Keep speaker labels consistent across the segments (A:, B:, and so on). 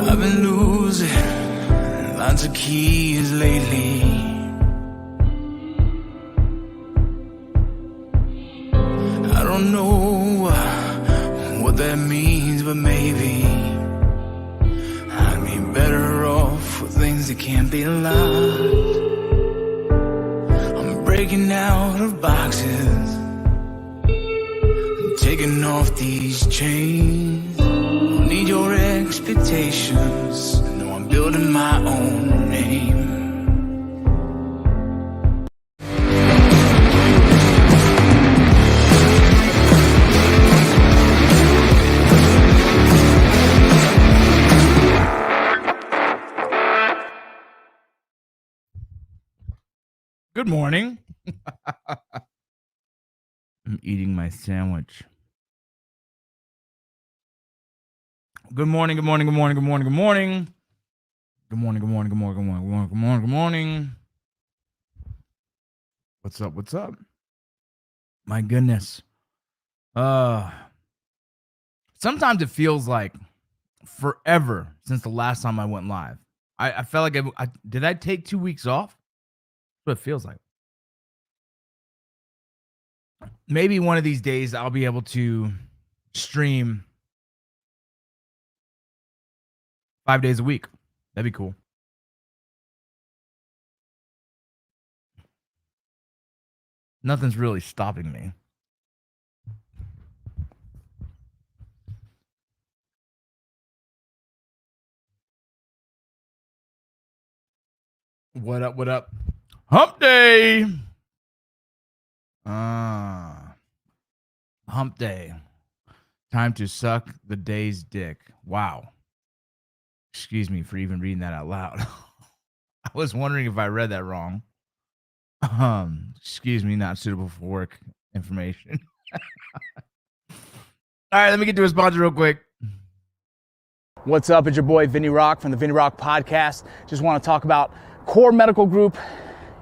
A: I've been losing lots of keys lately. I don't know what that means, but maybe I'd be better off with things that can't be locked. I'm breaking out of boxes, taking off these chains. Don't need your expectations. No, I'm building my own name.
B: Good morning. I'm eating my sandwich. Good morning, good morning, good morning, good morning, good morning. Good morning, good morning, good morning, good morning, good morning, good morning, good morning. What's up? What's up? My goodness. Sometimes it feels like forever since the last time I went live. I felt like did I take 2 weeks off? That's what it feels like. Maybe one of these days I'll be able to stream 5 days a week. That'd be cool. Nothing's really stopping me. What up? What up? Hump day. Hump day. Time to suck the day's dick. Wow. Excuse me for even reading that out loud. I was wondering if I read that wrong. Excuse me, not suitable for work information. All right, let me get to a sponsor real quick.
C: What's up? It's your boy VinnyRoc from the VinnyRoc podcast. Just want to talk about Core Medical Group.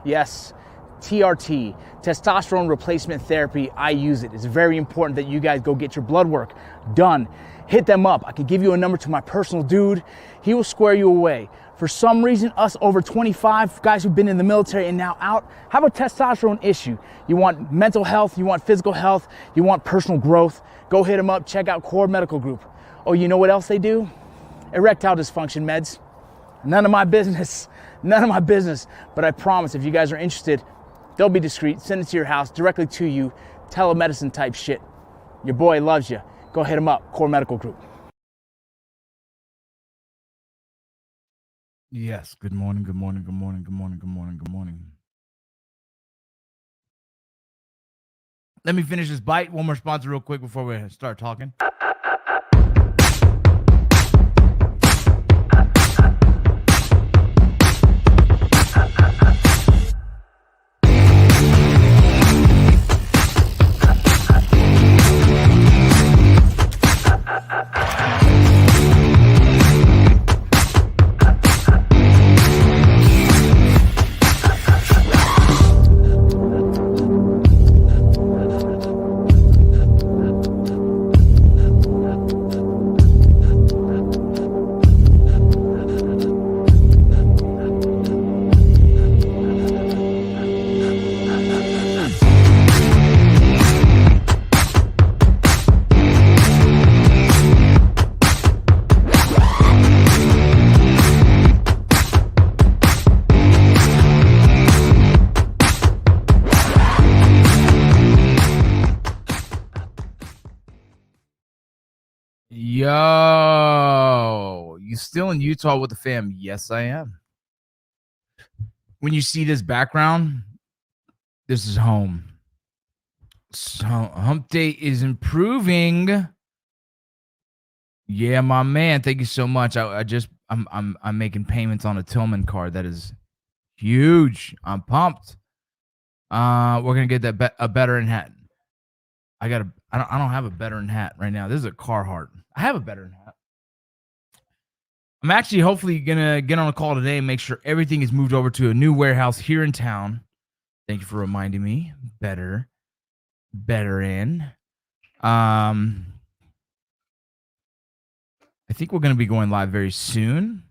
C: Yes, TRT, testosterone replacement therapy. I use it. It's very important that you guys go get your blood work done. Hit them up. I can give you a number to my personal dude. He will square you away. For some reason, us over 25 guys who've been in the military and now out have a testosterone issue. You want mental health, you want physical health, you want personal growth. Go hit them up. Check out Core Medical Group. Oh, you know what else they do? Erectile dysfunction meds. None of my business. None of my business. But I promise if you guys are interested, they'll be discreet. Send it to your house, directly to you. Telemedicine type shit. Your boy loves you. Go hit him up. Core Medical Group.
B: Yes. Good morning. Good morning. Good morning. Good morning. Good morning. Good morning. Let me finish this bite. One more sponsor real quick before we start talking. Yo, you still in Utah with the fam? Yes, I am. When you see this background, this is home. So hump day is improving. Yeah, my man. Thank you so much. I'm making payments on a Tillman card that is huge. I'm pumped. We're gonna get that a veteran hat. I don't have a veteran hat right now. This is a Carhartt. I have a veteran hat. I'm actually hopefully gonna get on a call today and make sure everything is moved over to a new warehouse here in town. Thank you for reminding me. Better in. I think we're going to be going live very soon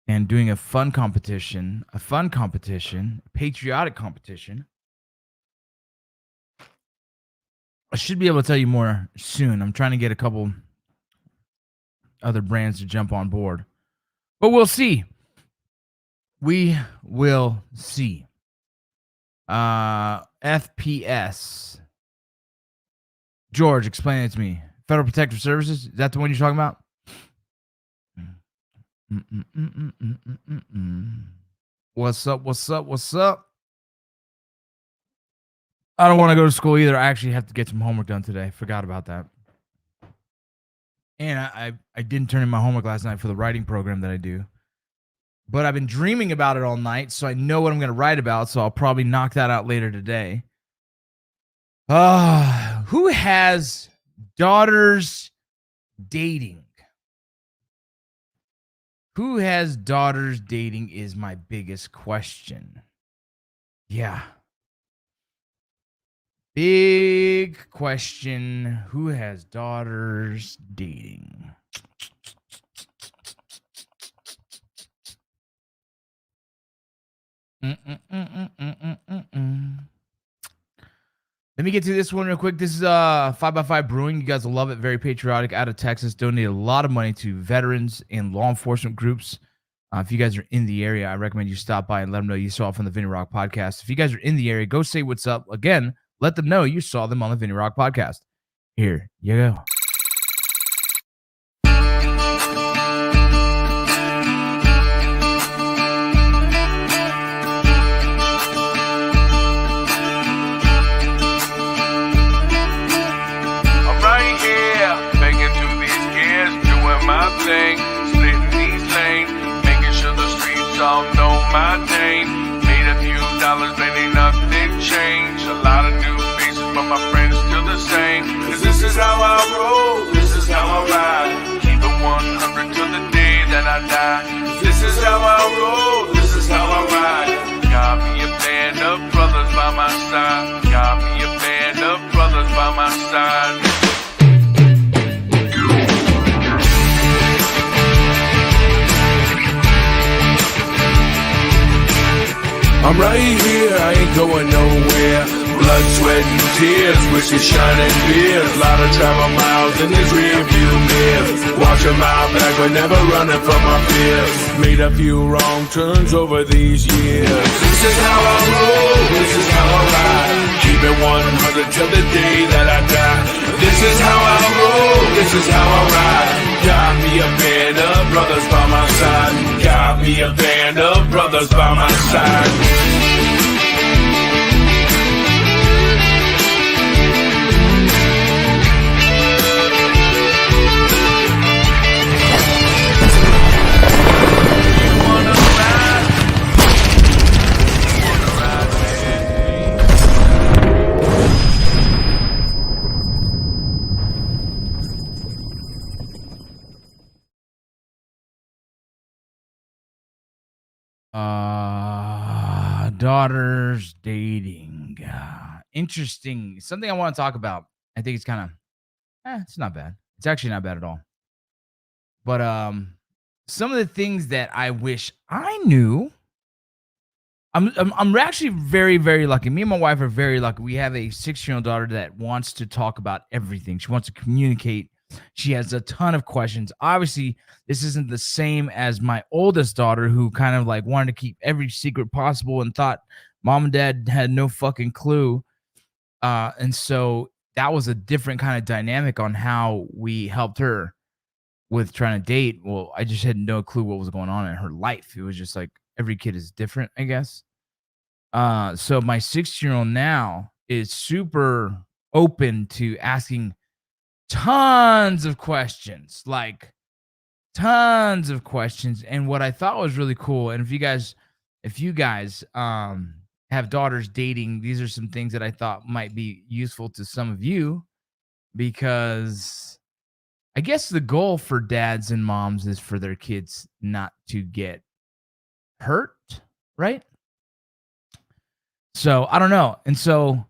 B: and doing a fun competition, patriotic competition. I should be able to tell you more soon. I'm trying to get a couple other brands to jump on board, but we'll see. We will see. FPS. George, explain it to me. Federal Protective Services? Is that the one you're talking about? What's up? What's up? What's up? I don't want to go to school either. I actually have to get some homework done today. Forgot about that. And I didn't turn in my homework last night for the writing program that I do. But I've been dreaming about it all night, so I know what I'm going to write about, so I'll probably knock that out later today. Who has daughters dating? Who has daughters dating is my biggest question. Yeah. Big question. Who has daughters dating? Let me get to this one real quick. This is 5x5 Brewing. You guys will love it. Very patriotic. Out of Texas. Donated a lot of money to veterans and law enforcement groups. If you guys are in the area, I recommend you stop by and let them know you saw it from the VinnyRoc podcast. If you guys are in the area, go say what's up. Again, let them know you saw them on the VinnyRoc podcast. Here you go.
A: Splitting these lanes, making sure the streets all know my name. Made a few dollars, but ain't nothing changed. A lot of new faces, but my friends still the same. Cause this is how I roll, this is how I ride. Keep it 100 till the day that I die. This is how I roll, this is how I ride. Got me a band of brothers by my side. Got me a band of brothers by my side. I'm right here, I ain't going nowhere. Blood, sweat, and tears, whiskey, shining beers. Lot of travel miles in this rear view mirror. Watching my back, but never running from my fears. Made a few wrong turns over these years. This is how I roll, this is how I ride. Keep it 100 till the day that I die. This is how I roll, this is how I ride. Got me a band of brothers by my side. Got me a band of brothers by my side.
B: Daughters dating. Interesting. Something I want to talk about. I think it's kind of, it's not bad. It's actually not bad at all. But some of the things that I wish I knew. I'm actually very, very lucky. Me and my wife are very lucky. We have a 6-year-old daughter that wants to talk about everything. She wants to communicate. She has a ton of questions. Obviously, this isn't the same as my oldest daughter, who kind of like wanted to keep every secret possible and thought mom and dad had no fucking clue. And so that was a different kind of dynamic on how we helped her with trying to date. Well, I just had no clue what was going on in her life. It was just like every kid is different, I guess. So my 6-year-old now is super open to asking tons of questions, like tons of questions. And what I thought was really cool, and if you guys have daughters dating, these are some things that I thought might be useful to some of you, because I guess the goal for dads and moms is for their kids not to get hurt, right? So I don't know. And so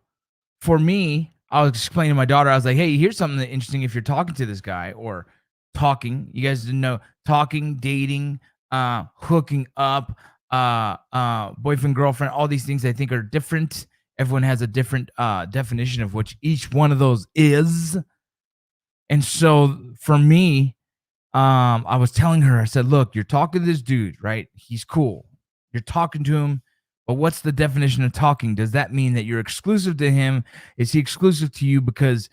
B: for me, I was explaining to my daughter, I was like, hey, here's something interesting if you're talking to this guy, or talking. You guys didn't know talking, dating, hooking up, boyfriend, girlfriend, all these things I think are different. Everyone has a different definition of which each one of those is. And so for me, I was telling her, I said, look, you're talking to this dude, right? He's cool. You're talking to him, but what's the definition of talking? Does that mean that you're exclusive to him? Is he exclusive to you? Because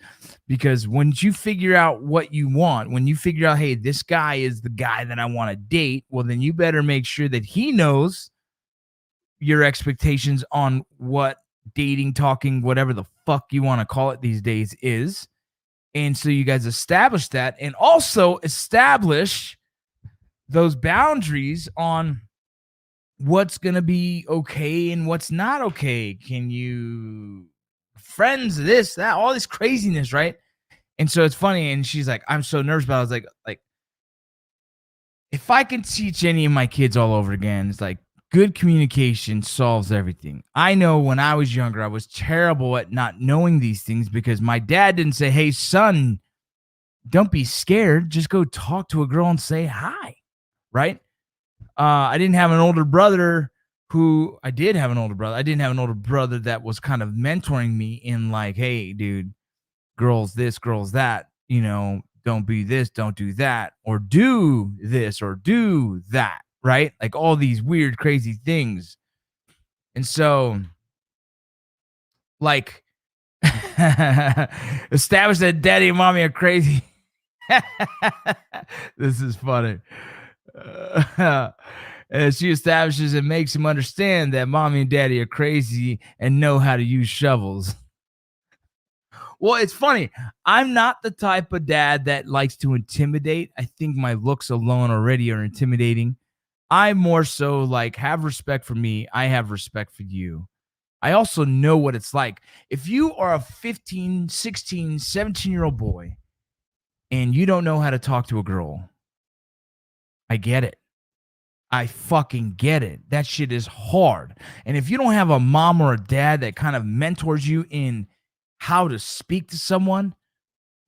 B: once you figure out what you want, when you figure out, hey, this guy is the guy that I want to date, well, then you better make sure that he knows your expectations on what dating, talking, whatever the fuck you want to call it these days is. And so you guys establish that, and also establish those boundaries on what's going to be okay and what's not okay. Can you friends, this, that, all this craziness, right? And so it's funny. And she's like, I'm so nervous about it. I was like, if I can teach any of my kids all over again, it's like good communication solves everything. I know when I was younger, I was terrible at not knowing these things because my dad didn't say, hey, son, don't be scared. Just go talk to a girl and say hi, right? I didn't have an older brother I didn't have an older brother that was kind of mentoring me in like, hey, dude, girls this, girls that, don't be this, don't do that, or do this or do that. Right? Like all these weird, crazy things. And so, like, establish that daddy and mommy are crazy. This is funny. And she establishes and makes him understand that mommy and daddy are crazy and know how to use shovels. Well, it's funny. I'm not the type of dad that likes to intimidate. I think my looks alone already are intimidating. I more so like have respect for me. I have respect for you. I also know what it's like. If you are a 15, 16, 17-year-old boy and you don't know how to talk to a girl, I get it. I fucking get it. That shit is hard. And if you don't have a mom or a dad that kind of mentors you in how to speak to someone,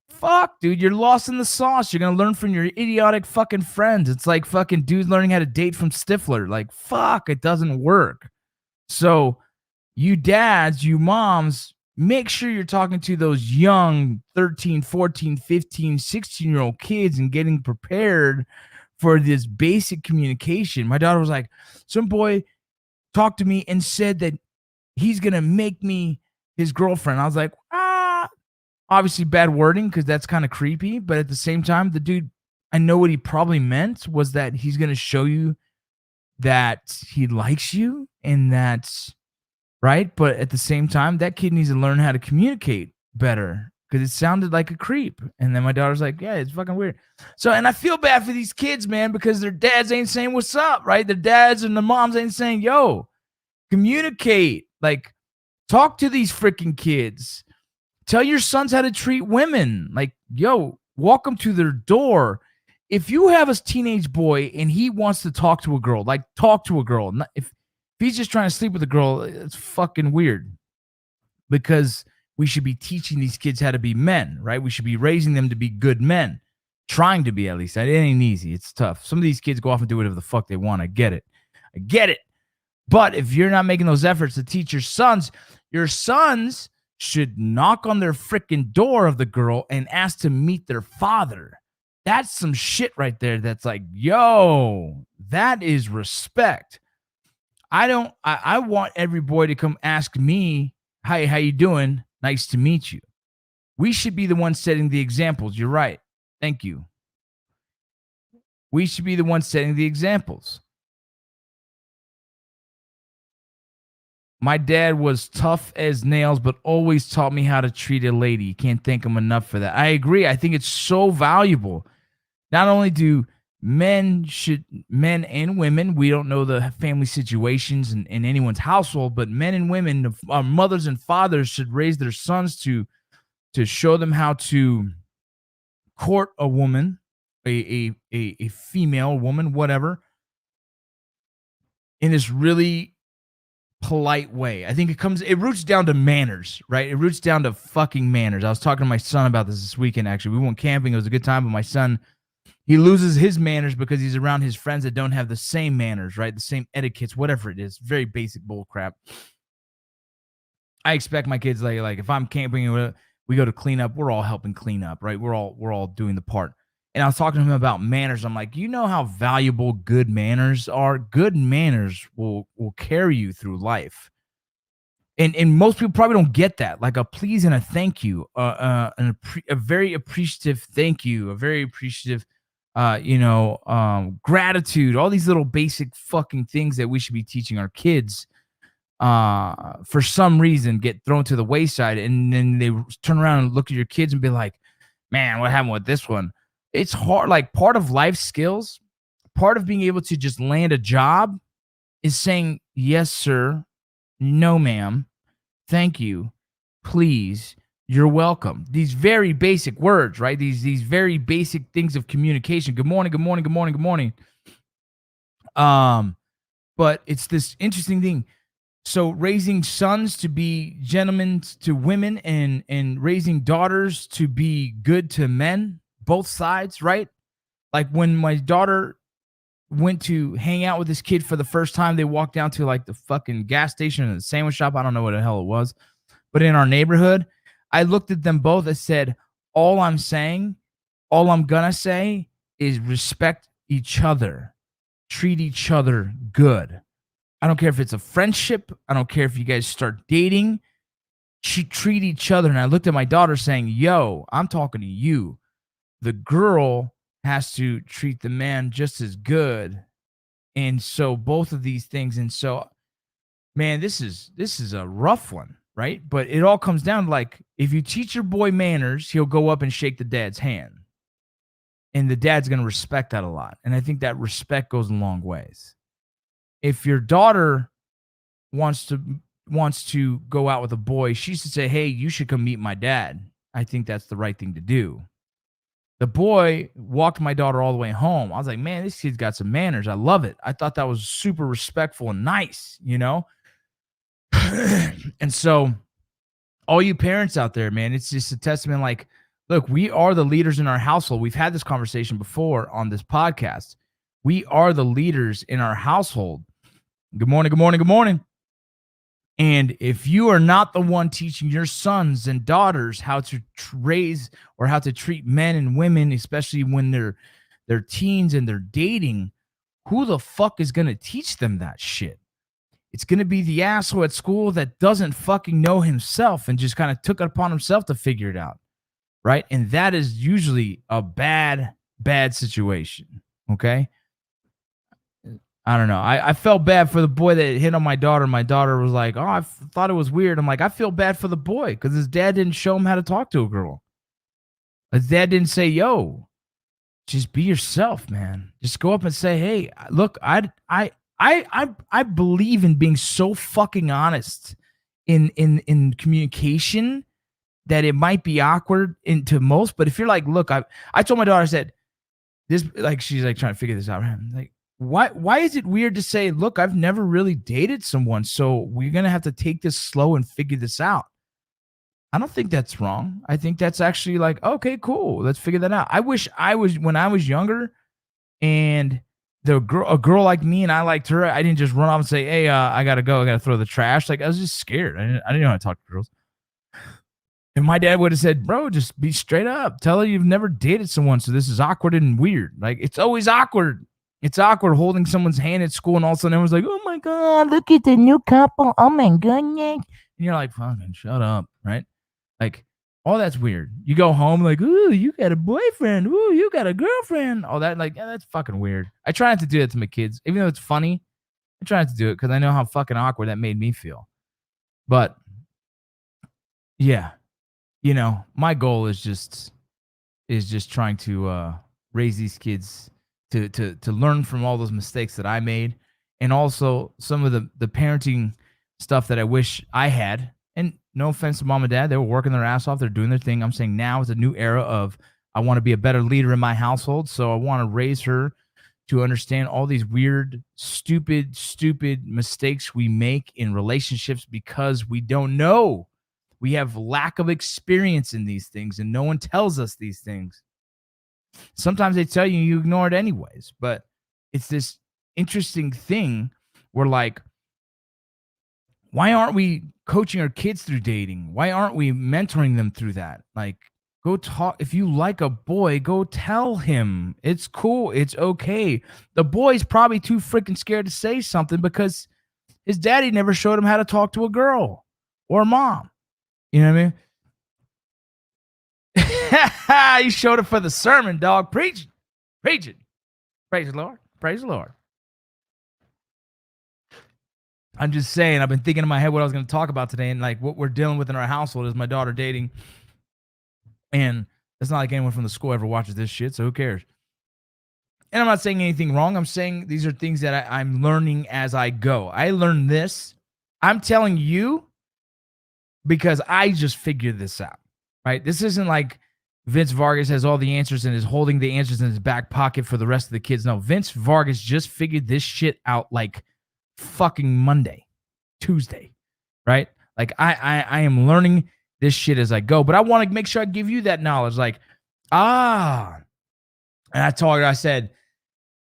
B: fuck, dude, you're lost in the sauce. You're going to learn from your idiotic fucking friends. It's like fucking dudes learning how to date from Stifler. Like, fuck, it doesn't work. So you dads, you moms, make sure you're talking to those young 13, 14, 15, 16-year-old kids and getting prepared for this basic communication. My daughter was like, some boy talked to me and said that he's going to make me his girlfriend. I was like, obviously bad wording because that's kind of creepy. But at the same time, the dude, I know what he probably meant was that he's going to show you that he likes you and that's right. But at the same time, that kid needs to learn how to communicate better because it sounded like a creep. And then my daughter's like, yeah, it's fucking weird. So, and I feel bad for these kids, man, because their dads ain't saying what's up, right? Their dads and the moms ain't saying, yo, communicate. Like, talk to these freaking kids. Tell your sons how to treat women. Like, yo, walk them to their door. If you have a teenage boy and he wants to talk to a girl, like talk to a girl. If he's just trying to sleep with a girl, it's fucking weird. Because we should be teaching these kids how to be men, right? We should be raising them to be good men. Trying to be, at least. It ain't easy. It's tough. Some of these kids go off and do whatever the fuck they want. I get it. But if you're not making those efforts to teach your sons should knock on their freaking door of the girl and ask to meet their father. That's some shit right there. That's like, yo, that is respect. I want every boy to come ask me, hi, how you doing? Nice to meet you. We should be the ones setting the examples. You're right. Thank you. We should be the ones setting the examples. My dad was tough as nails, but always taught me how to treat a lady. Can't thank him enough for that. I agree. I think it's so valuable. Not only do men and women, we don't know the family situations in anyone's household, but men and women, our mothers and fathers should raise their sons to show them how to court a woman, a female woman, whatever, in this really polite way. I think it roots down to manners, right? It roots down to fucking manners. I was talking to my son about this weekend, actually. We went camping. It was a good time, but my son He loses his manners because he's around his friends that don't have the same manners, right? The same etiquettes, whatever it is. Very basic bull crap. I expect my kids like if I'm camping and we go to clean up, we're all helping clean up, right? We're all doing the part. And I was talking to him about manners. I'm like, you know how valuable good manners are? Good manners will carry you through life. And most people probably don't get that. Like a please and a thank you, a very appreciative thank you, a very appreciative, gratitude. All these little basic fucking things that we should be teaching our kids. For some reason, get thrown to the wayside, and then they turn around and look at your kids and be like, "Man, what happened with this one?" It's hard. Like part of life skills, part of being able to just land a job is saying yes, sir. No, ma'am. Thank you. Please. You're welcome. These very basic words, right? These very basic things of communication. Good morning, good morning, good morning, good morning. But it's this interesting thing. So raising sons to be gentlemen to women and raising daughters to be good to men, both sides, right? Like when my daughter went to hang out with this kid for the first time, they walked down to like the fucking gas station and the sandwich shop. I don't know what the hell it was, but in our neighborhood, I looked at them both and said, all I'm gonna say is respect each other, treat each other good. I don't care if it's a friendship. I don't care if you guys start dating. Treat each other. And I looked at my daughter saying, yo, I'm talking to you. The girl has to treat the man just as good. And so both of these things. And so, man, this is a rough one, right? But it all comes down to like, if you teach your boy manners, he'll go up and shake the dad's hand. And the dad's going to respect that a lot. And I think that respect goes a long ways. If your daughter wants to go out with a boy, she should say, hey, you should come meet my dad. I think that's the right thing to do. The boy walked my daughter all the way home. I was like, man, this kid's got some manners. I love it. I thought that was super respectful and nice, you know? And so all you parents out there, man, it's just a testament. Like, look, we are the leaders in our household. We've had this conversation before on this podcast. We are the leaders in our household. Good morning, good morning, good morning. And if you are not the one teaching your sons and daughters how to raise or how to treat men and women, especially when they're teens and they're dating, who the fuck is going to teach them that shit? It's going to be the asshole at school that doesn't fucking know himself and just kind of took it upon himself to figure it out, right? And that is usually a bad situation, okay? I don't know. I felt bad for the boy that hit on my daughter. My daughter was like, oh, I thought it was weird. I'm like, I feel bad for the boy because his dad didn't show him how to talk to a girl. His dad didn't say, yo, just be yourself, man. Just go up and say, hey, look, I believe in being so fucking honest in communication that it might be awkward to most. But if you're like, look, I told my daughter, I said, this, like, she's like trying to figure this out. Like, why is it weird to say, look, I've never really dated someone, so we're going to have to take this slow and figure this out. I don't think that's wrong. I think that's actually like, okay, cool. Let's figure that out. I wish when I was younger and a girl like me and I liked her, I didn't just run off and say, hey, I got to go. I got to throw the trash. Like, I was just scared. I didn't know how to talk to girls. And my dad would have said, bro, just be straight up. Tell her you've never dated someone, so this is awkward and weird. Like, it's always awkward. It's awkward holding someone's hand at school and all of a sudden everyone's like, oh my God, look at the new couple. Oh my goodness. And you're like, fucking shut up, right? Like, all that's weird. You go home like, ooh, you got a boyfriend. Ooh, you got a girlfriend. All that, like, yeah, that's fucking weird. I try not to do that to my kids. Even though it's funny, I try not to do it because I know how fucking awkward that made me feel. But, yeah, you know, my goal is just trying to raise these kids to learn from all those mistakes that I made, and also some of the parenting stuff that I wish I had. And no offense to mom and dad, they were working their ass off. They're doing their thing. I'm saying now is a new era of I want to be a better leader in my household. So I want to raise her to understand all these weird, stupid mistakes we make in relationships because we don't know. We have lack of experience in these things and no one tells us these things. Sometimes they tell you, you ignore it anyways. But it's this interesting thing where, like, why aren't we coaching our kids through dating? Why aren't we mentoring them through that? Like, go talk. If you like a boy, go tell him. It's cool. It's okay. The boy's probably too freaking scared to say something because his daddy never showed him how to talk to a girl or a mom. You know what I mean? He showed it for the sermon, dog. Preach it. Preach it. Praise the Lord. Praise the Lord. I'm just saying, I've been thinking in my head what I was going to talk about today, and like what we're dealing with in our household is my daughter dating. And it's not like anyone from the school ever watches this shit, so who cares? And I'm not saying anything wrong. I'm saying these are things that I'm learning as I go. I learned this. I'm telling you because I just figured this out, right? This isn't like Vince Vargas has all the answers and is holding the answers in his back pocket for the rest of the kids. No, Vince Vargas just figured this shit out like fucking Monday, Tuesday, right? Like I am learning this shit as I go, but I want to make sure I give you that knowledge. Like, and I told her, I said,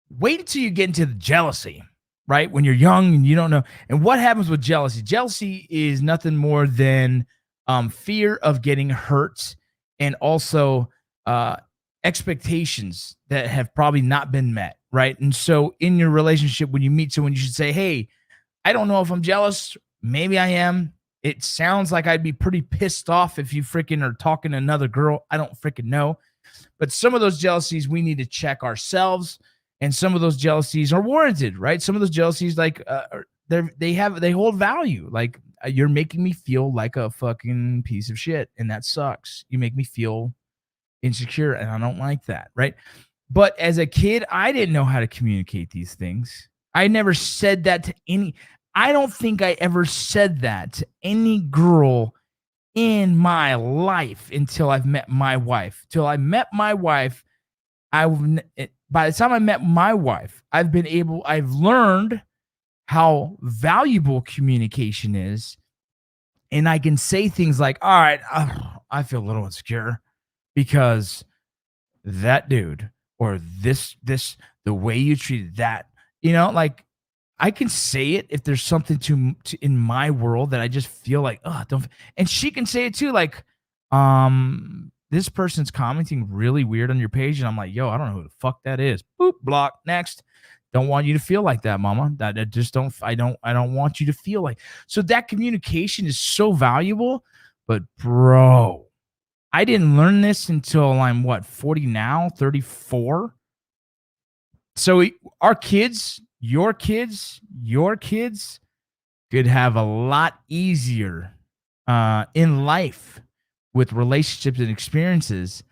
B: wait until you get into the jealousy, right? When you're young and you don't know. And what happens with jealousy? Jealousy is nothing more than fear of getting hurt and also expectations that have probably not been met, right? And so in your relationship, when you meet someone, you should say, hey, I don't know if I'm jealous. Maybe I am. It sounds like I'd be pretty pissed off if you freaking are talking to another girl. I don't freaking know. But some of those jealousies, we need to check ourselves. And some of those jealousies are warranted, right? Some of those jealousies, like, they hold value. Like, you're making me feel like a fucking piece of shit, and that sucks. You make me feel insecure, and I don't like that, right? But as a kid, I didn't know how to communicate these things. I never said that to any. I don't think I ever said that to any girl in my life until I've met my wife. Till I met my wife, by the time I met my wife, I've learned how valuable communication is. And I can say things like, all right, I feel a little insecure because that dude or this, the way you treated that, like, I can say it if there's something to in my world that I just feel like, don't. And she can say it too, like, this person's commenting really weird on your page, and I'm like, yo, I don't know who the fuck that is. Boop, block, next. Don't want you to feel like that, mama. I don't want you to feel like. So that communication is so valuable, but bro, I didn't learn this until I'm 40 now, 34. So our kids, your kids could have a lot easier in life with relationships and experiences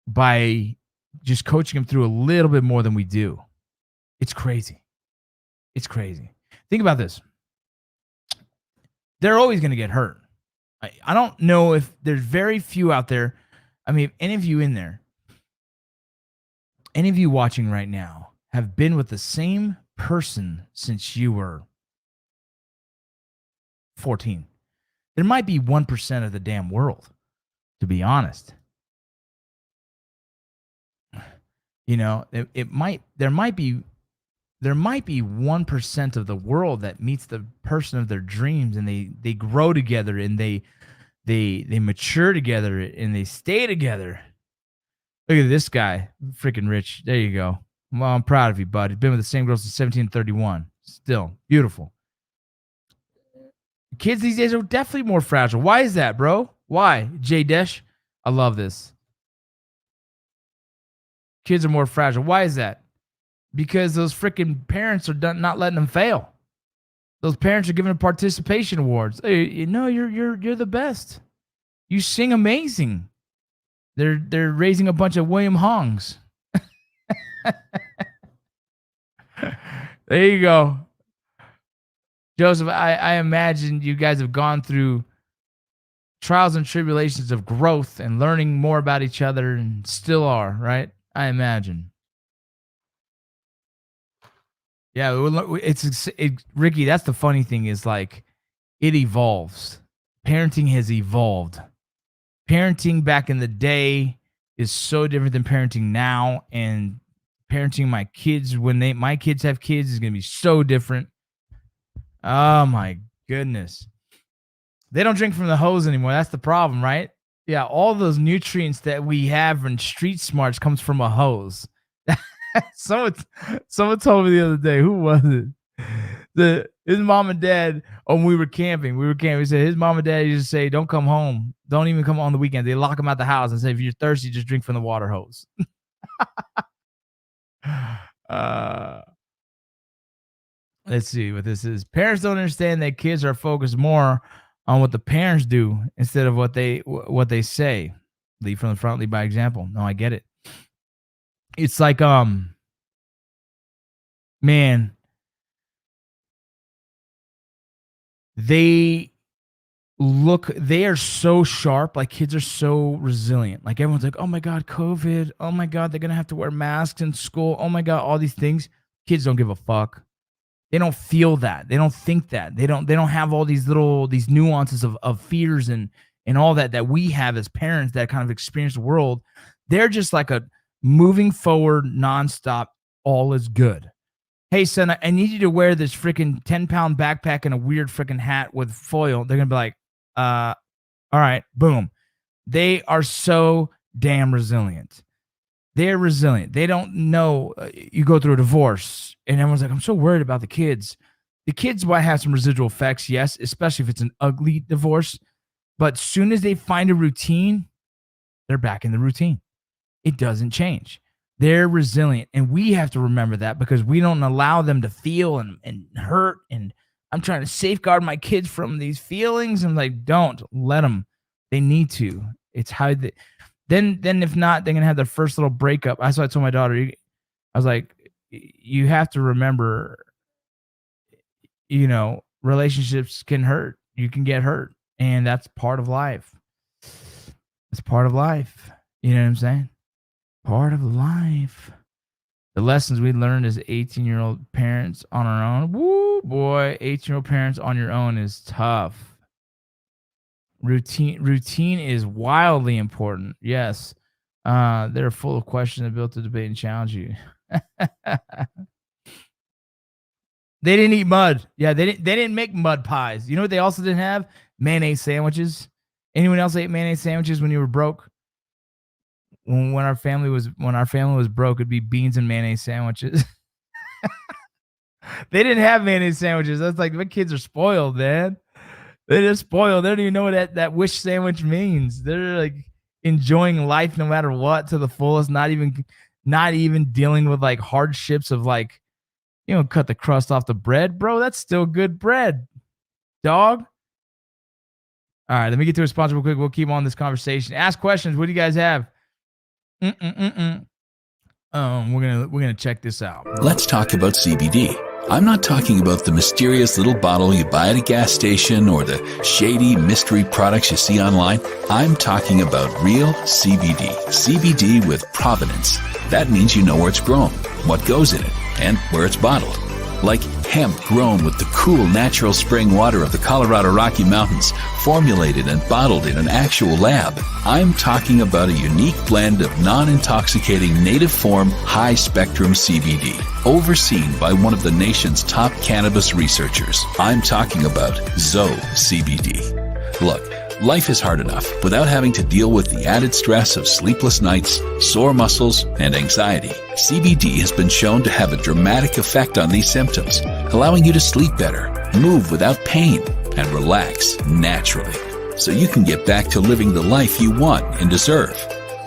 B: by just coaching them through a little bit more than we do. It's crazy. It's crazy. Think about this. They're always going to get hurt. I don't know if there's very few out there. I mean, if any of you in there, any of you watching right now have been with the same person since you were 14. There might be 1% of the damn world, to be honest. There might be 1% of the world that meets the person of their dreams, and they grow together, and they mature together, and they stay together. Look at this guy, freaking Rich. There you go. Well, I'm proud of you, bud. He's been with the same girl since 1731. Still beautiful. Kids these days are definitely more fragile. Why is that, bro? Why? J Desh, I love this. Kids are more fragile. Why is that? Because those freaking parents are not letting them fail. Those parents are giving them participation awards. Hey, you're the best. You sing amazing. They're raising a bunch of William Hongs. There you go. Joseph, I imagine you guys have gone through trials and tribulations of growth and learning more about each other and still are, right? I imagine. Yeah, Ricky, that's the funny thing is, like, it evolves. Parenting has evolved. Parenting back in the day is so different than parenting now, and parenting my kids when my kids have kids is going to be so different. Oh my goodness. They don't drink from the hose anymore. That's the problem, right? Yeah, all those nutrients that we have in street smarts comes from a hose. someone, someone told me the other day, who was it? His mom and dad, when we were camping, he said his mom and dad used to say, don't come home. Don't even come on the weekend. They lock him out the house and say, if you're thirsty, just drink from the water hose. Let's see what this is. Parents don't understand that kids are focused more on what the parents do instead of what they say. Lead from the front, lead by example. No, I get it. It's like, man, they are so sharp. Like, kids are so resilient. Like, everyone's like, oh my God, COVID. Oh my God, they're going to have to wear masks in school. Oh my God, all these things. Kids don't give a fuck. They don't feel that. They don't think that. They don't have all these nuances of fears and all that we have as parents that kind of experience the world. They're just like a moving forward nonstop. All is good. Hey, son, I need you to wear this freaking 10-pound backpack and a weird freaking hat with foil. They're going to be like, all right, boom. They are so damn resilient. They're resilient. They don't know you go through a divorce and everyone's like, I'm so worried about the kids. The kids might have some residual effects, yes, especially if it's an ugly divorce. But as soon as they find a routine, they're back in the routine. It doesn't change. They're resilient. And we have to remember that because we don't allow them to feel and hurt. And I'm trying to safeguard my kids from these feelings. I'm like, don't let them. They need to. It's how they... Then if not, they're going to have their first little breakup. That's what I told my daughter. I was like, you have to remember, relationships can hurt. You can get hurt. And that's part of life. It's part of life. You know what I'm saying? Part of life. The lessons we learned as 18-year-old parents on our own. Woo, boy. 18-year-old parents on your own is tough. Routine is wildly important. Yes. They're full of questions that built to debate and challenge you. They didn't eat mud. Yeah, they didn't make mud pies. You know what they also didn't have? Mayonnaise sandwiches. Anyone else ate mayonnaise sandwiches when you were broke? When our family was broke, it'd be beans and mayonnaise sandwiches. They didn't have mayonnaise sandwiches. That's like, my kids are spoiled, man. They're just spoiled. They don't even know what that wish sandwich means. They're like enjoying life no matter what to the fullest, not even dealing with like hardships of like, cut the crust off the bread. Bro, that's still good bread, dog. All right, let me get to a sponsor real quick. We'll keep on this conversation. Ask questions. What do you guys have? We're gonna check this out.
D: Let's talk about CBD. I'm not talking about the mysterious little bottle you buy at a gas station or the shady mystery products you see online. I'm talking about real CBD. CBD with provenance. That means you know where it's grown, what goes in it, and where it's bottled. Like hemp grown with the cool natural spring water of the Colorado Rocky Mountains, formulated and bottled in an actual lab. I'm talking about a unique blend of non-intoxicating native form high-spectrum CBD, overseen by one of the nation's top cannabis researchers. I'm talking about Zoe CBD. Look, life is hard enough without having to deal with the added stress of sleepless nights, sore muscles, and anxiety. CBD has been shown to have a dramatic effect on these symptoms, allowing you to sleep better, move without pain, and relax naturally, so you can get back to living the life you want and deserve.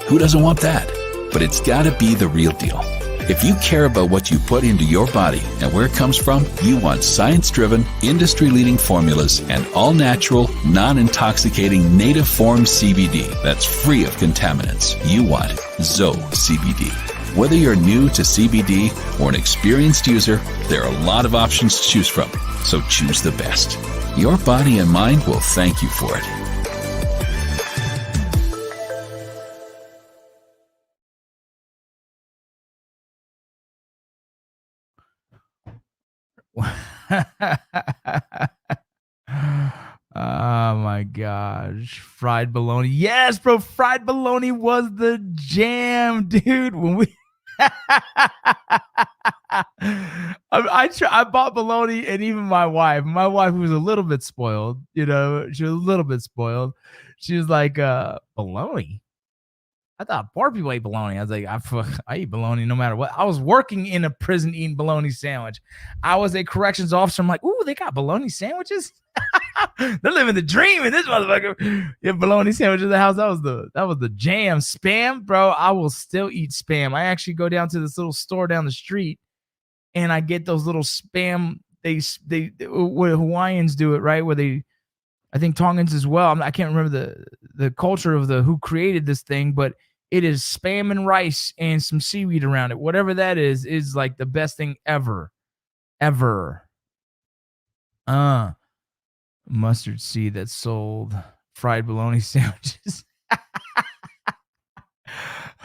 D: Who doesn't want that? But it's gotta be the real deal. If you care about what you put into your body and where it comes from, you want science-driven, industry-leading formulas and all-natural, non-intoxicating native form CBD that's free of contaminants. You want Zoe CBD. Whether you're new to CBD or an experienced user, there are a lot of options to choose from, so choose the best. Your body and mind will thank you for it.
B: Oh my my gosh. Fried bologna. Yes, bro. Fried bologna was the jam, dude. When we I bought bologna, and even my wife, who was a little bit spoiled, she was a little bit spoiled. She was like, bologna? I thought poor people ate bologna. I was like, I eat bologna no matter what. I was working in a prison eating bologna sandwich. I was a corrections officer. I'm like, ooh, they got bologna sandwiches? They're living the dream in this motherfucker. Yeah, bologna sandwich in the house. That was the jam. Spam, bro. I will still eat spam. I actually go down to this little store down the street, and I get those little spam. They where Hawaiians do it, right? Where I think Tongans as well. I can't remember the culture of who created this thing, but it is spam and rice and some seaweed around it. Whatever that is like the best thing ever. Mustard seed that sold fried bologna sandwiches.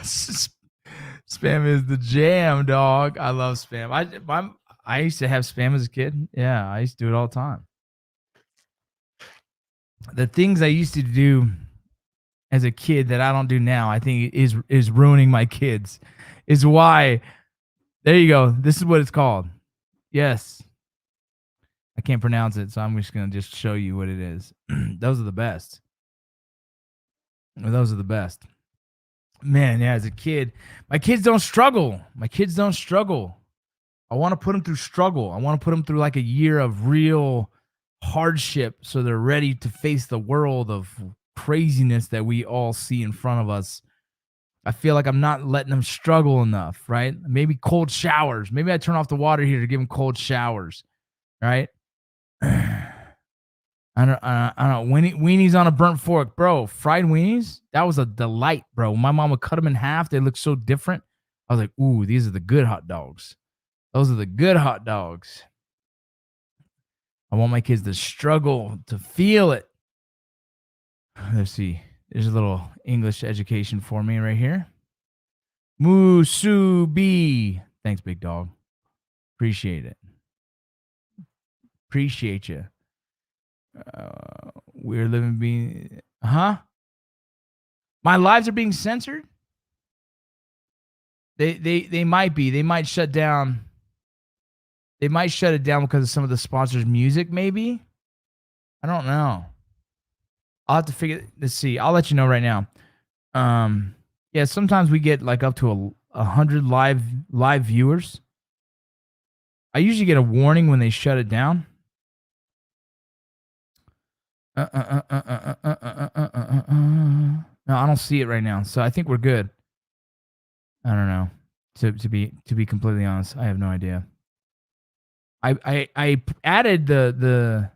B: Spam is the jam, dog. I love spam. I used to have spam as a kid. Yeah, I used to do it all the time. The things I used to do as a kid that I don't do now, I think is ruining my kids. Is why. There you go. This is what it's called. Yes. I can't pronounce it, so I'm just going to just show you what it is. Those are the best. Those are the best. Man, yeah, as a kid, my kids don't struggle. I want to put them through struggle. I want to put them through like a year of real hardship so they're ready to face the world of craziness that we all see in front of us. I feel like I'm not letting them struggle enough, right? Maybe cold showers. Maybe I turn off the water here to give them cold showers, right? I don't know. Weenies on a burnt fork, bro. Fried weenies, that was a delight, bro. My mom would cut them in half. They look so different. I was like, ooh, these are the good hot dogs. Those are the good hot dogs. I want my kids to struggle, to feel it. Let's see. There's a little English education for me right here. Musubi. Thanks, big dog. Appreciate it. Appreciate you. We're living being, My lives are being censored. They might be. They might shut down. They might shut it down because of some of the sponsors' music. Maybe. I don't know. I'll have to figure. Let's see. I'll let you know right now. Yeah. Sometimes we get like up to 100 live viewers. I usually get a warning when they shut it down. No, I don't see it right now. So I think we're good. I don't know. To be completely honest, I have no idea. I added the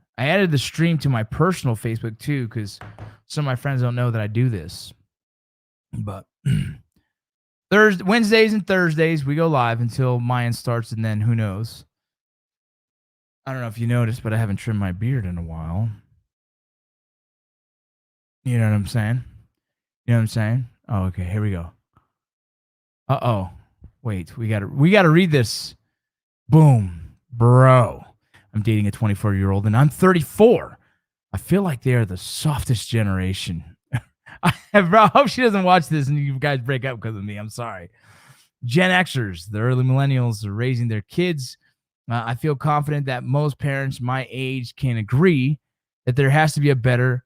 B: stream to my personal Facebook too, because some of my friends don't know that I do this. But Wednesdays and Thursdays we go live until Mayan starts, and then who knows? I don't know if you noticed, but I haven't trimmed my beard in a while. You know what I'm saying? Oh, okay, here we go. Uh-oh. Wait, we gotta read this. Boom. Bro. I'm dating a 24-year-old and I'm 34. I feel like they are the softest generation. Bro, I hope she doesn't watch this and you guys break up because of me. I'm sorry. Gen Xers, the early millennials, are raising their kids. I feel confident that most parents my age can agree that there has to be a better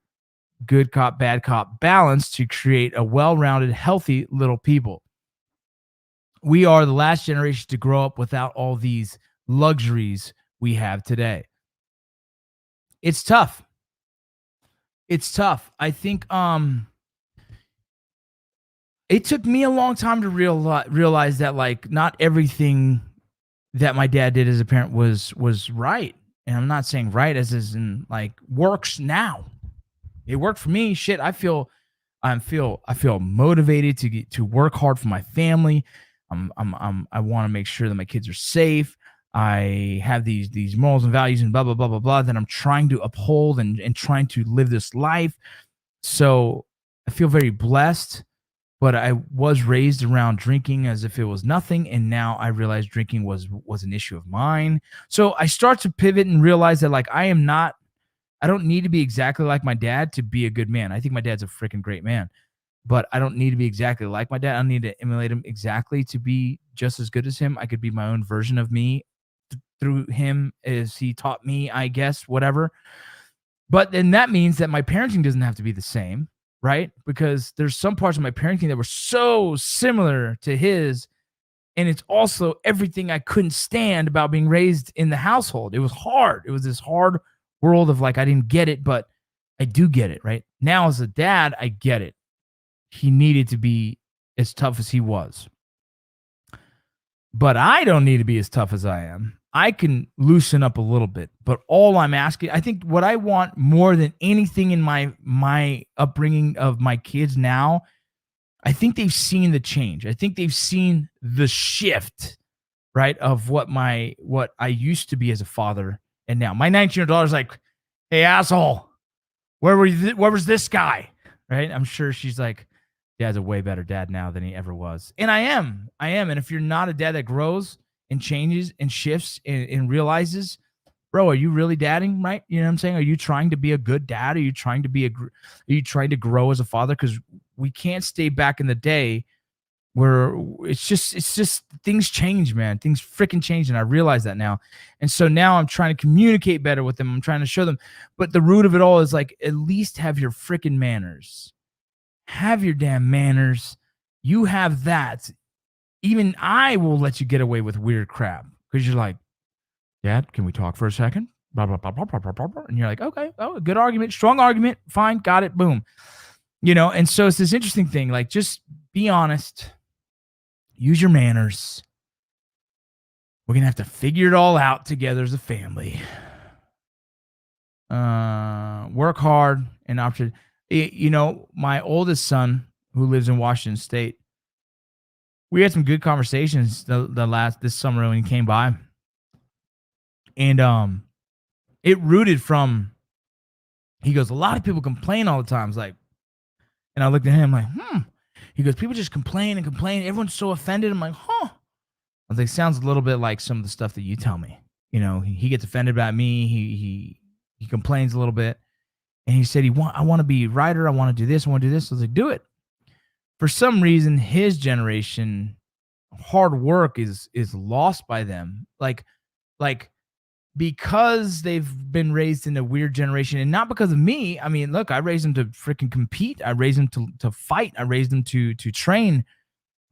B: good cop, bad cop balance to create a well-rounded, healthy little people. We are the last generation to grow up without all these luxuries we have today. It's tough. I think it took me a long time to realize that like not everything that my dad did as a parent was right. And I'm not saying right as in like works now. It worked for me. Shit, I feel motivated to work hard for my family. I want to make sure that my kids are safe. I have these morals and values and blah blah blah blah blah that I'm trying to uphold and trying to live this life. So I feel very blessed. But I was raised around drinking as if it was nothing, and now I realize drinking was an issue of mine. So I start to pivot and realize that like I am not I don't need to be exactly like my dad to be a good man. I think my dad's a freaking great man, but I don't need to be exactly like my dad. I don't need to emulate him exactly to be just as good as him. I could be my own version of me through him as he taught me, I guess, whatever. But then that means that my parenting doesn't have to be the same, right? Because there's some parts of my parenting that were so similar to his. And it's also everything I couldn't stand about being raised in the household. It was hard. It was this hard world of like, I didn't get it, but I do get it, right? Now, as a dad, I get it. He needed to be as tough as he was. But I don't need to be as tough as I am. I can loosen up a little bit. But all I'm asking, I think what I want more than anything in my upbringing of my kids now, I think they've seen the change. I think they've seen the shift, right, of what I used to be as a father. And now my 19-year-old daughter's like, hey, asshole, where was this guy? Right? I'm sure she's like, Dad's a way better dad now than he ever was. And I am. And if you're not a dad that grows and changes and shifts and realizes, bro, are you really dadding, right? You know what I'm saying? Are you trying to be a good dad? Are you trying to grow as a father? Because we can't stay back in the day where it's just things change, man. Things freaking change. And I realize that now. And so now I'm trying to communicate better with them. I'm trying to show them. But the root of it all is like, at least have your freaking manners. Have your damn manners. You have that. Even I will let you get away with weird crap because you're like, Dad, can we talk for a second? Blah, blah, blah, blah, blah, blah, blah. And you're like, okay, oh, good argument, strong argument, fine, got it, boom. You know, and so it's this interesting thing. Like, just be honest. Use your manners. We're going to have to figure it all out together as a family. Work hard and option. You know, my oldest son, who lives in Washington State, we had some good conversations this summer when he came by. And it rooted from, he goes, a lot of people complain all the time. It's like, and I looked at him like, He goes, people just complain and complain. Everyone's so offended. I'm like, huh. I was like, sounds a little bit like some of the stuff that you tell me. You know, he gets offended about me. He complains a little bit. And he said, I want to be a writer. I want to do this. I want to do this. I was like, do it. For some reason, his generation, hard work is lost by them. Like because they've been raised in a weird generation, and not because of me. I mean, look, I raised them to freaking compete. I raised them to fight. I raised them to train.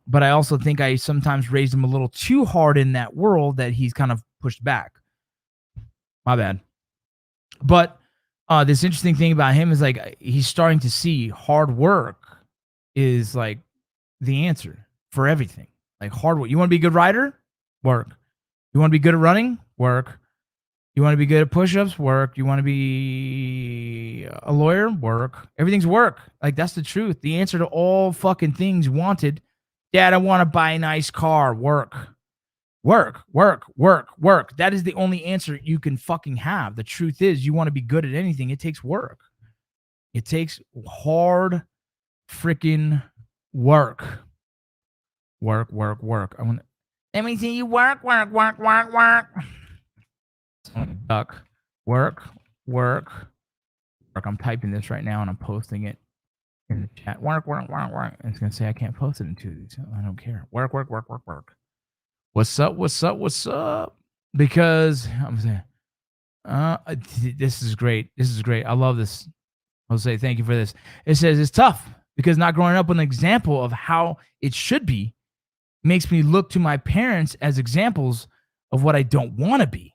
B: But I also think I sometimes raised him a little too hard in that world that he's kind of pushed back. My bad. But this interesting thing about him is like he's starting to see hard work is like the answer for everything. Like hard work. You want to be a good writer? Work. You want to be good at running? Work. You want to be good at push-ups? Work. You want to be a lawyer? Work. Everything's work. Like, that's the truth. The answer to all fucking things wanted. Dad, I want to buy a nice car. Work. Work, work, work, work. That is the only answer you can fucking have. The truth is, you want to be good at anything, it takes work. It takes hard freaking work. Work, work, work. Let me see you work, work, work, work, work. Duck. Work, work, work. I'm typing this right now and I'm posting it in the chat. Work, work, work, work. It's going to say I can't post it in 2 weeks. I don't care. Work, work, work, work, work. What's up? What's up? What's up? Because I'm saying, this is great. This is great. I love this. I'll say thank you for this. It says it's tough because not growing up with an example of how it should be makes me look to my parents as examples of what I don't want to be.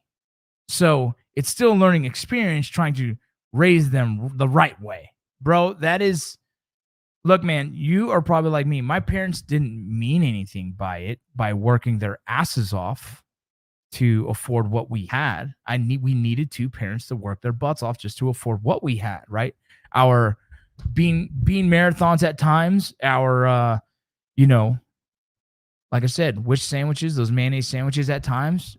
B: So it's still a learning experience trying to raise them the right way. Bro, that is, look, man, you are probably like me. My parents didn't mean anything by it, by working their asses off to afford what we had. We needed two parents to work their butts off just to afford what we had, right? Our being marathons at times, our, like I said, wish sandwiches, those mayonnaise sandwiches at times.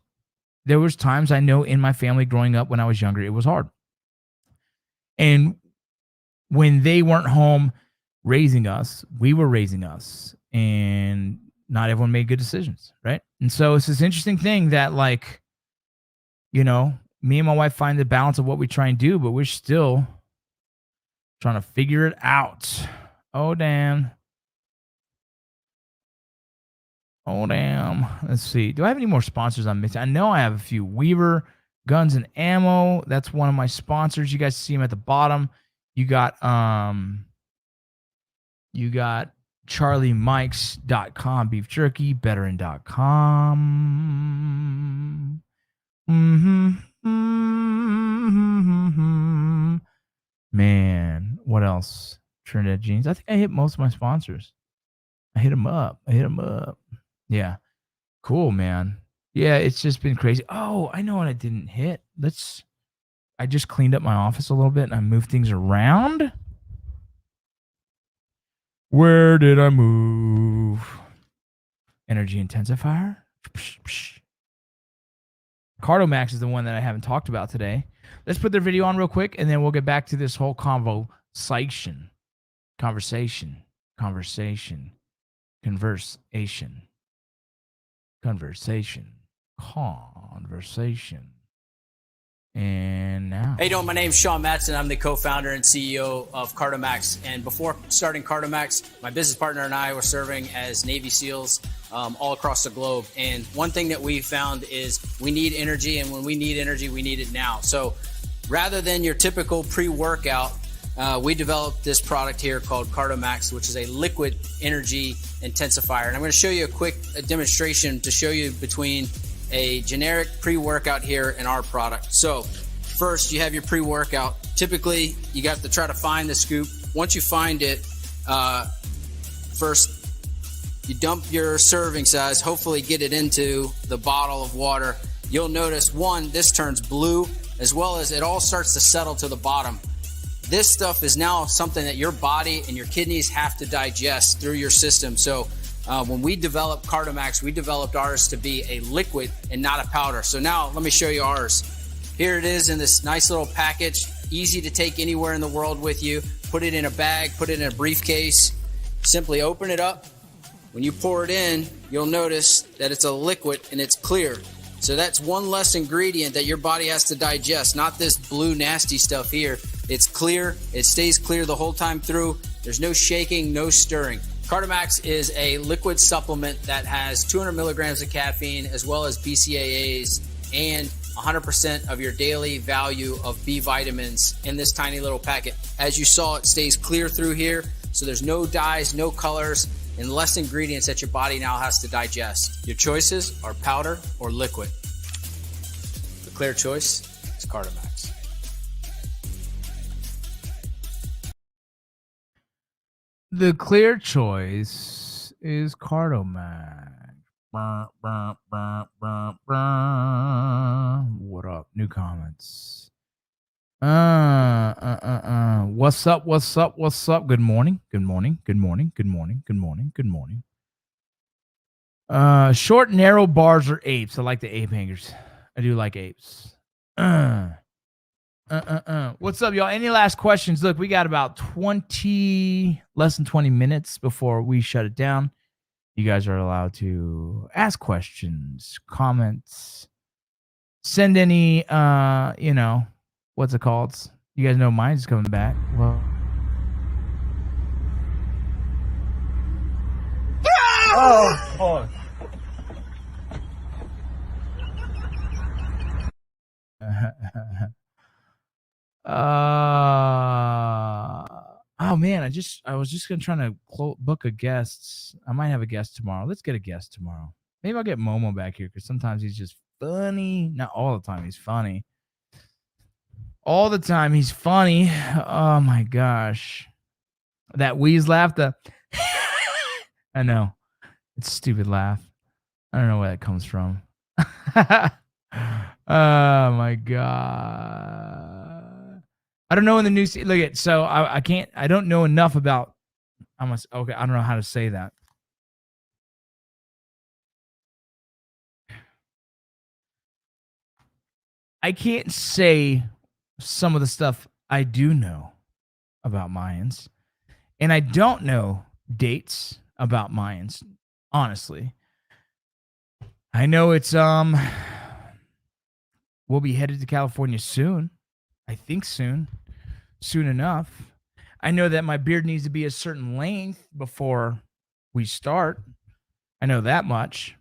B: There was times I know in my family growing up when I was younger, it was hard. And when they weren't home raising us, we were raising us, and not everyone made good decisions, right? And so it's this interesting thing that, like, me and my wife find the balance of what we try and do, but we're still trying to figure it out. Oh, damn. Oh, damn. Let's see. Do I have any more sponsors I'm missing? I know I have a few. Weaver Guns and Ammo. That's one of my sponsors. You guys see them at the bottom. You got CharlieMikes.com beef jerky, Betterin.com. Man, what else? Trinidad Jeans. I think I hit most of my sponsors. I hit them up. Yeah. Cool, man. Yeah, it's just been crazy. Oh, I know what I didn't hit. I just cleaned up my office a little bit and I moved things around. Where did I move? Energy intensifier. Cardomax is the one that I haven't talked about today. Let's put their video on real quick, and then we'll get back to this whole conversation. And now.
E: Hey, my name's Sean Matson. I'm the co-founder and CEO of Cardomax. And before starting Cardomax, my business partner and I were serving as Navy SEALs all across the globe. And one thing that we found is we need energy, and when we need energy, we need it now. So rather than your typical pre-workout, we developed this product here called Cardomax, which is a liquid energy intensifier. And I'm going to show you a quick demonstration to show you between a generic pre-workout here and our product. So first, you have your pre-workout. Typically, you got to try to find the scoop. Once you find it, first you dump your serving size, hopefully get it into the bottle of water. You'll notice, one, this turns blue, as well as it all starts to settle to the bottom. This stuff is now something that your body and your kidneys have to digest through your system. So when we developed Cardomax, we developed ours to be a liquid and not a powder. So now let me show you ours. Here it is in this nice little package, easy to take anywhere in the world with you. Put it in a bag, put it in a briefcase, simply open it up. When you pour it in, you'll notice that it's a liquid and it's clear. So that's one less ingredient that your body has to digest, not this blue nasty stuff here. It's clear, it stays clear the whole time through. There's no shaking, no stirring. Cardomax is a liquid supplement that has 200 milligrams of caffeine, as well as BCAAs and 100% of your daily value of B vitamins in this tiny little packet. As you saw, it stays clear through here, so there's no dyes, no colors, and less ingredients that your body now has to digest. Your choices are powder or liquid. The clear choice is Cardomax.
B: The clear choice is Cardomax. What up? New comments. What's up? Good morning. Short, narrow bars are apes. I like the ape hangers. I do like apes. What's up, y'all? Any last questions? Look, we got about less than 20 minutes before we shut it down. You guys are allowed to ask questions, comments, send any, what's it called? You guys know mine's coming back. Well,
C: Oh.
B: Oh man, I was just trying to book a guest. I might have a guest tomorrow. Let's get a guest tomorrow. Maybe I'll get Momo back here because sometimes he's just funny. Not all the time he's funny. All the time he's funny. Oh my gosh, that wheeze laugh. I know it's a stupid laugh. I don't know where that comes from. Oh my god. I don't know in the new look at so I don't know enough about I don't know how to say that. I can't say some of the stuff I do know about Mayans. And I don't know dates about Mayans, honestly. I know it's we'll be headed to California soon. I think soon enough. I know that my beard needs to be a certain length before we start. I know that much.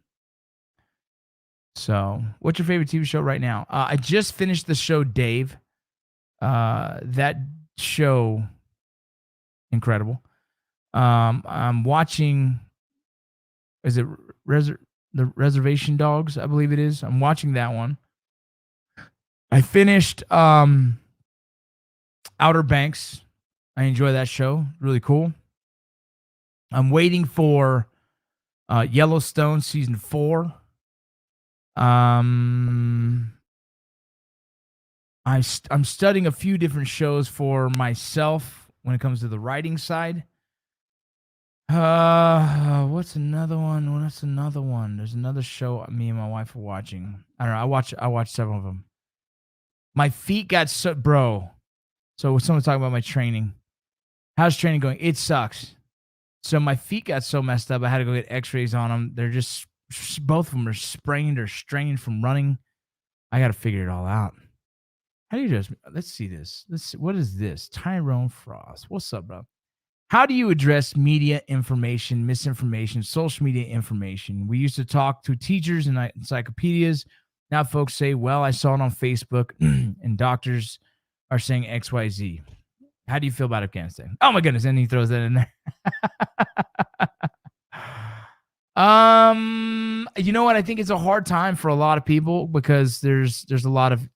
B: So, what's your favorite TV show right now? I just finished the show Dave. That show, incredible. I'm watching. Is it the Reservation Dogs? I believe it is. I'm watching that one. I finished Outer Banks. I enjoy that show. Really cool. I'm waiting for Yellowstone season 4. I'm studying a few different shows for myself when it comes to the writing side. What's another one? What's another one? There's another show me and my wife are watching. I don't know. I watched 7 of them. My feet got so, bro. So someone's talking about my training. How's training going? It sucks. So my feet got so messed up. I had to go get x-rays on them. They're just, both of them are sprained or strained from running. I got to figure it all out. How do you just, let's see this. What is this? Tyrone Frost. What's up, bro? How do you address media information, misinformation, social media information? We used to talk to teachers and encyclopedias. Now folks say, well, I saw it on Facebook and doctors are saying XYZ. How do you feel about Afghanistan? Oh my goodness. And he throws that in there. You know what? I think it's a hard time for a lot of people because there's a lot of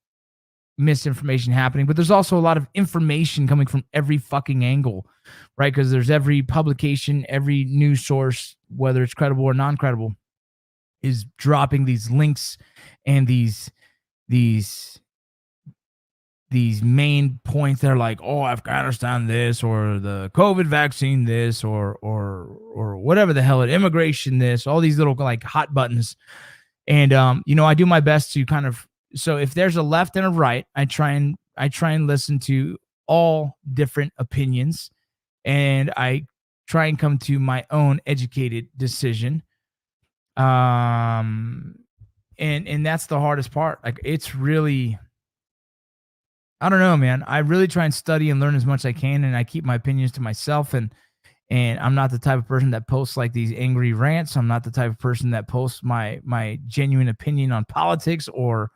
B: misinformation happening, but there's also a lot of information coming from every fucking angle, right? Because there's every publication, every news source, whether it's credible or non-credible, is dropping these links and these main points that are like, oh, Afghanistan this, or the COVID vaccine this, or whatever the hell, immigration this, all these little like hot buttons. And I do my best to kind of, so if there's a left and a right, I try and listen to all different opinions, and I try and come to my own educated decision. And that's the hardest part. Like, it's really, I don't know, man. I really try and study and learn as much as I can, and I keep my opinions to myself. And I'm not the type of person that posts like these angry rants. I'm not the type of person that posts my genuine opinion on politics or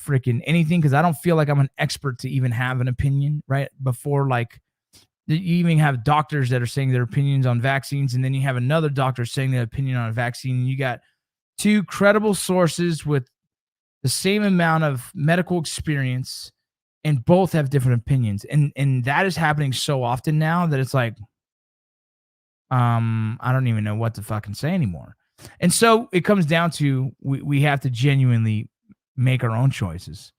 B: freaking anything, because I don't feel like I'm an expert to even have an opinion, right? Before, like, you even have doctors that are saying their opinions on vaccines, and then you have another doctor saying their opinion on a vaccine, and you got two credible sources with the same amount of medical experience, and both have different opinions. And that is happening so often now that it's like, I don't even know what to fucking say anymore. And so it comes down to, we have to genuinely make our own choices.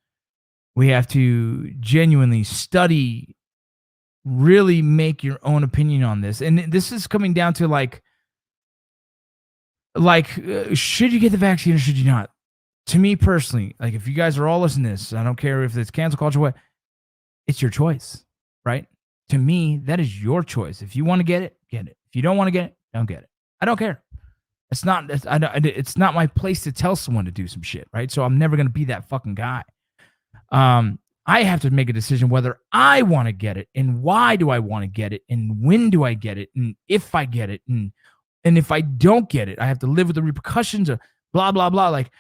B: We have to genuinely study, really make your own opinion on this. And this is coming down to like, should you get the vaccine or should you not? To me personally, like, if you guys are all listening to this, I don't care if it's cancel culture, what, it's your choice, right? To me, that is your choice. If you want to get it, get it. If you don't want to get it, don't get it. I don't care. It's not my place to tell someone to do some shit, right? So I'm never going to be that fucking guy. I have to make a decision whether I want to get it, and why do I want to get it, and when do I get it, and if I get it, and if I don't get it, I have to live with the repercussions of blah, blah, blah. Like,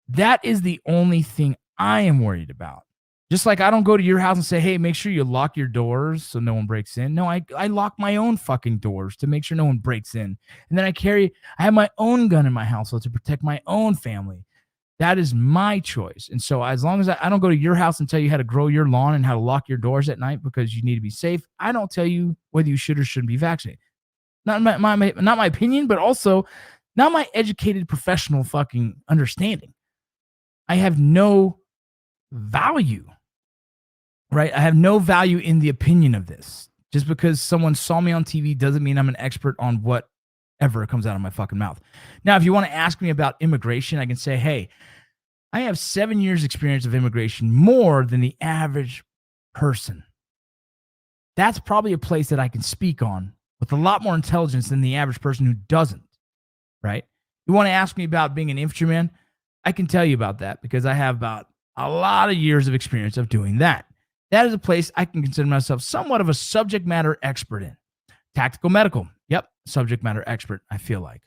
B: that is the only thing I am worried about. Just like I don't go to your house and say, hey, make sure you lock your doors so no one breaks in. No, I lock my own fucking doors to make sure no one breaks in. And then I have my own gun in my household to protect my own family. That is my choice. And so as long as I don't go to your house and tell you how to grow your lawn and how to lock your doors at night because you need to be safe, I don't tell you whether you should or shouldn't be vaccinated. Not my opinion, but also not my educated professional fucking understanding. I have no value, right? I have no value in the opinion of this. Just because someone saw me on TV doesn't mean I'm an expert on whatever comes out of my fucking mouth. Now, if you want to ask me about immigration, I can say, hey, I have 7 years experience of immigration, more than the average person. That's probably a place that I can speak on with a lot more intelligence than the average person who doesn't, right? You want to ask me about being an infantryman? I can tell you about that because I have about a lot of years of experience of doing that. That is a place I can consider myself somewhat of a subject matter expert in. Tactical medical. Yep. Subject matter expert, I feel like.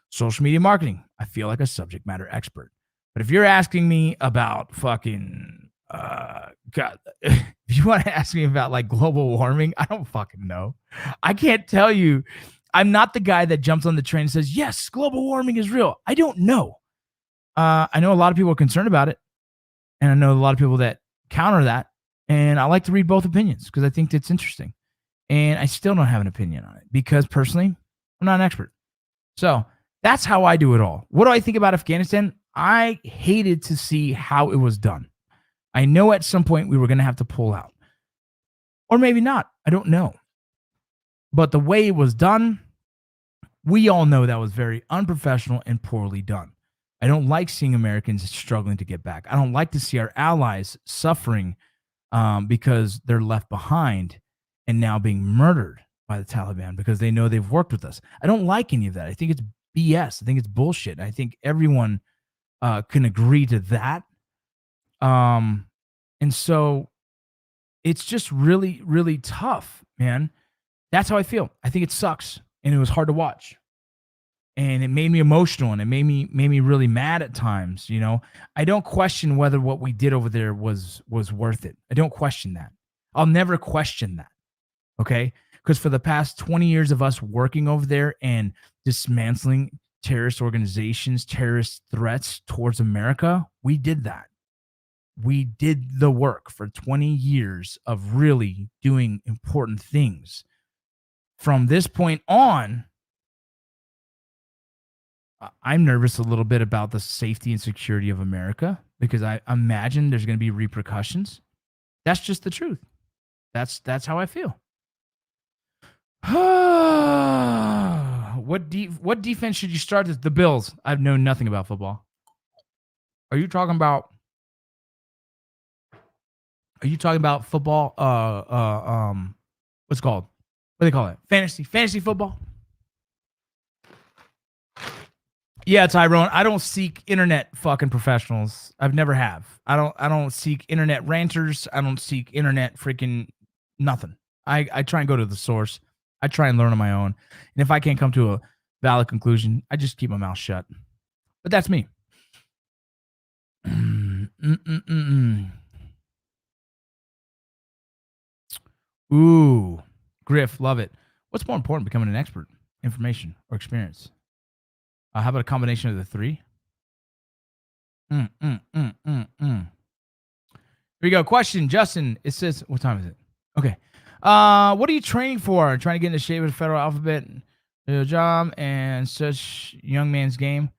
B: Social media marketing. I feel like a subject matter expert. But if you're asking me about fucking, God, if you want to ask me about like global warming, I don't fucking know. I can't tell you. I'm not the guy that jumps on the train and says, yes, global warming is real. I don't know. I know a lot of people are concerned about it. And I know a lot of people that counter that. And I like to read both opinions because I think it's interesting. And I still don't have an opinion on it because personally, I'm not an expert. So that's how I do it all. What do I think about Afghanistan? I hated to see how it was done. I know at some point we were going to have to pull out. Or maybe not. I don't know. But the way it was done, we all know that was very unprofessional and poorly done. I don't like seeing Americans struggling to get back. I don't like to see our allies suffering because they're left behind and now being murdered by the Taliban because they know they've worked with us. I don't like any of that. I think it's BS. I think it's bullshit. I think everyone can agree to that. And so it's just really, really tough, man. That's how I feel. I think it sucks. And it was hard to watch. And it made me emotional and it made me really mad at times, you know. I don't question whether what we did over there was worth it. I don't question that. I'll never question that. Okay? Because for the past 20 years of us working over there and dismantling terrorist organizations, terrorist threats towards America, we did that. We did the work for 20 years of really doing important things. From this point on, I'm nervous a little bit about the safety and security of America because I imagine there's going to be repercussions. That's just the truth. That's how I feel. What defense should you start? The Bills. I've known nothing about football. Are you talking about football? What's it called? What do they call it? Fantasy football. Yeah, Tyrone. I don't seek internet fucking professionals. I've never have. I don't seek internet ranters. I don't seek internet freaking nothing. I try and go to the source. I try and learn on my own. And if I can't come to a valid conclusion, I just keep my mouth shut. But that's me. Ooh, Griff, love it. What's more important, becoming an expert, information or experience? How about a combination of the three? Here we go. Question, Justin. It says, what time is it? Okay. What are you training for? Trying to get into shape with the federal alphabet, job, and such young man's game.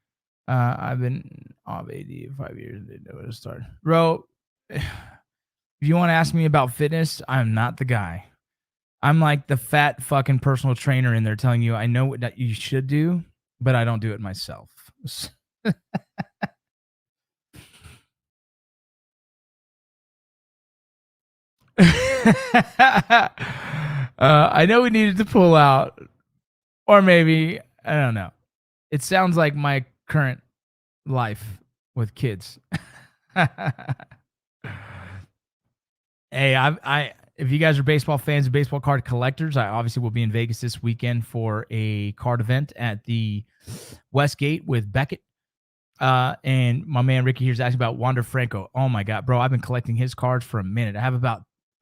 B: I've been off AD 5 years. Didn't know where to start. Bro, if you want to ask me about fitness, I'm not the guy. I'm like the fat fucking personal trainer in there telling you I know what that you should do, but I don't do it myself. I know we needed to pull out, or maybe, I don't know. It sounds like my current life with kids. Hey, if you guys are baseball fans and baseball card collectors, I obviously will be in Vegas this weekend for a card event at the Westgate with Beckett. And my man Ricky here is asking about Wander Franco. Oh my God, bro, I've been collecting his cards for a minute. I have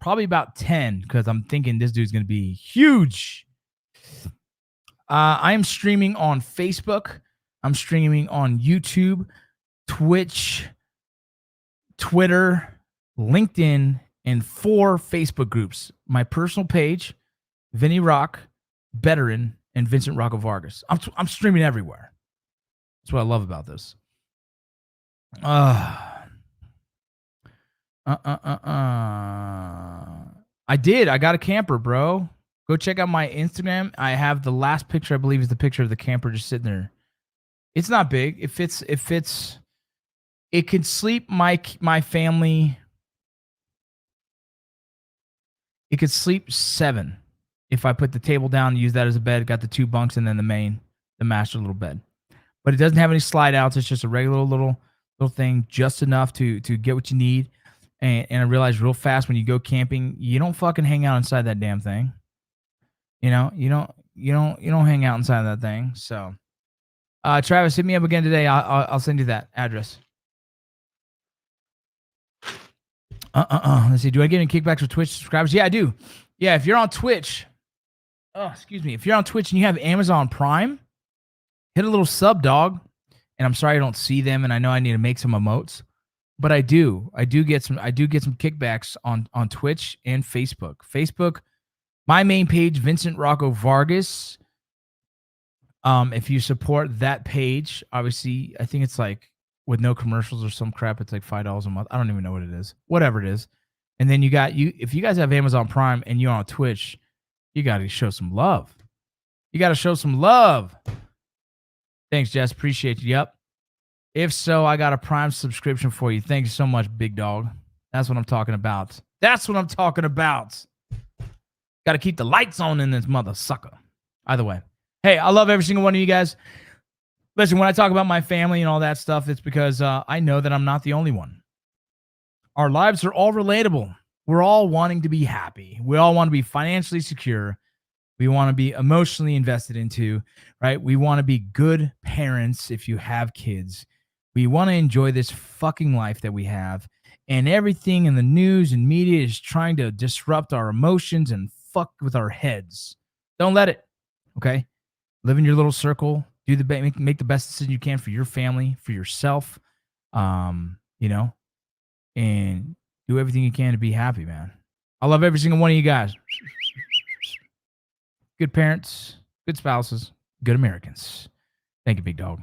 B: probably about 10 because I'm thinking this dude's going to be huge. I am streaming on Facebook. I'm streaming on YouTube, Twitch, Twitter, LinkedIn, and 4 Facebook groups. My personal page, VinnyRoc, Veteran, and Vincent Rocco Vargas. I'm streaming everywhere. That's what I love about this. I did. I got a camper, bro. Go check out my Instagram. I have the last picture, I believe, is the picture of the camper just sitting there. It's not big. It fits. It can sleep my family. It could sleep 7 if I put the table down and use that as a bed. Got the 2 bunks and then the master little bed. But it doesn't have any slide outs. It's just a regular little little thing, just enough to get what you need. And I realized real fast when you go camping, you don't fucking hang out inside that damn thing. You know, you don't hang out inside that thing. So, Travis, hit me up again today. I'll send you that address. Let's see. Do I get any kickbacks for Twitch subscribers? Yeah, I do. Yeah, if you're on Twitch, if you're on Twitch and you have Amazon Prime, hit a little sub, dog. And I'm sorry I don't see them, and I know I need to make some emotes, but I do get some kickbacks on Twitch and Facebook. Facebook, my main page, Vincent Rocco Vargas. If you support that page, obviously, I think it's like with no commercials or some crap, it's like $5 a month. I don't even know what it is. Whatever it is. And then if you guys have Amazon Prime and you're on Twitch, you got to show some love. You got to show some love. Thanks, Jess. Appreciate you. Yep. If so, I got a Prime subscription for you. Thank you so much, big dog. That's what I'm talking about. That's what I'm talking about. Got to keep the lights on in this mother sucker. Either way. Hey, I love every single one of you guys. Listen, when I talk about my family and all that stuff, it's because I know that I'm not the only one. Our lives are all relatable. We're all wanting to be happy. We all want to be financially secure. We want to be emotionally invested into, right? We want to be good parents if you have kids. We want to enjoy this fucking life that we have. And everything in the news and media is trying to disrupt our emotions and fuck with our heads. Don't let it, okay? Live in your little circle. Make the best decision you can for your family, for yourself, you know, and do everything you can to be happy, man. I love every single one of you guys. Good parents, good spouses, good Americans. Thank you, big dog.